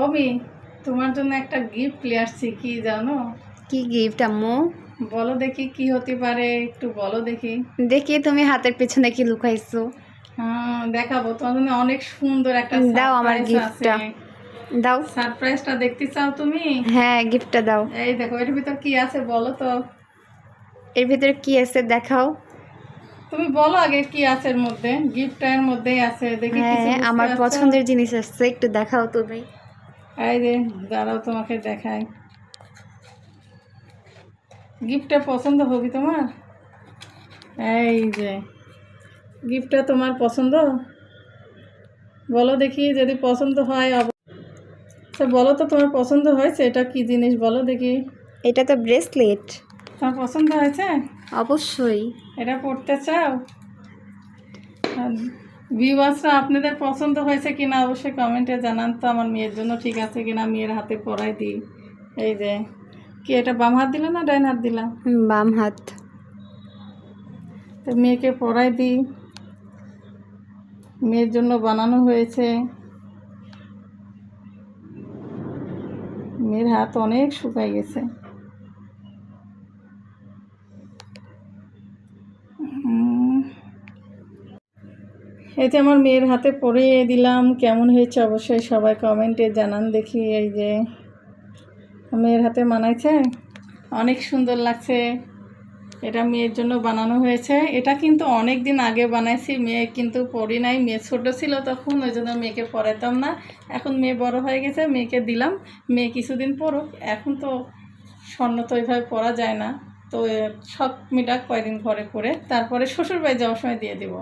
অবি, তোমার জন্য একটা গিফট নিয়ে আসছি। কি জানো? কি গিফট আম্মু? বলো দেখি কি হতে পারে, একটু বলো দেখি। দেখি তুমি হাতের পেছনে কি লুকাইছো। হ্যাঁ, দেখাবো তোমার জন্য। অনেক সুন্দর একটা দাও আমার সারপ্রাইজ আছে। গিফটটা। দাও। সারপ্রাইজটা দেখতে চাও তুমি? হ্যাঁ, গিফটটা দাও। এই দেখো, এর ভিতর কি আছে বলো তো। এর ভিতরে কি আছে দেখাও। তুমি বলো আগে কি আছে এর মধ্যে। গিফটটা এর মধ্যেই আছে, দেখি কিছু হ্যাঁ, বুঝতে আমার পারছো? পছন্দের জিনিস আছে, একটু দেখাও তুমি। এই যে, দাঁড়াও তোমাকে দেখাই। গিফটটা পছন্দ হবে তোমার? এই যে, গিফটটা তোমার পছন্দ? বলো দেখি, যদি পছন্দ হয় আচ্ছা বলো তো, তোমার পছন্দ হয়েছে? এটা কি জিনিস বলো দেখি। এটা তো ব্রেসলেট। তোমার পছন্দ হয়েছে? অবশ্যই। এটা পড়তে চাও? ভিউয়ার্সরা, আপনাদের পছন্দ হয়েছে কিনা অবশ্যই কমেন্টে জানান তো। আমার মেয়ের জন্য ঠিক আছে কিনা, মেয়ের হাতে পরাই দিই। এই যে, কি এটা বাম হাত দিলা না ডাইন হাত দিলা? বাম হাত। তো মেয়েকে পরাই দিই। মেয়ের জন্য বানানো হয়েছে। মেয়ের হাত অনেক শুকাই গেছে। এই যে আমার মেয়ের হাতে পরিয়ে দিলাম। কেমন হয়েছে অবশ্যই সবাই কমেন্টে জানান দেখি। এই যে, মেয়ের হাতে মানাইছে, অনেক সুন্দর লাগছে। এটা মেয়ের জন্য বানানো হয়েছে। এটা কিন্তু অনেক দিন আগে বানাইছি, মেয়ে কিন্তু পরি নাই। মেয়ে ছোটো ছিল তখন, ওই জন্য মেয়েকে পরাতাম না। এখন মেয়ে বড় হয়ে গেছে, মেয়েকে দিলাম। মেয়ে কিছুদিন পরুক। এখন তো স্বর্ণ তো ওইভাবে পরা যায় না, তো শখ মিটাক কয়দিন ঘরে করে, তারপরে শ্বশুরবাড়ি যাওয়ার সময় দিয়ে দিব।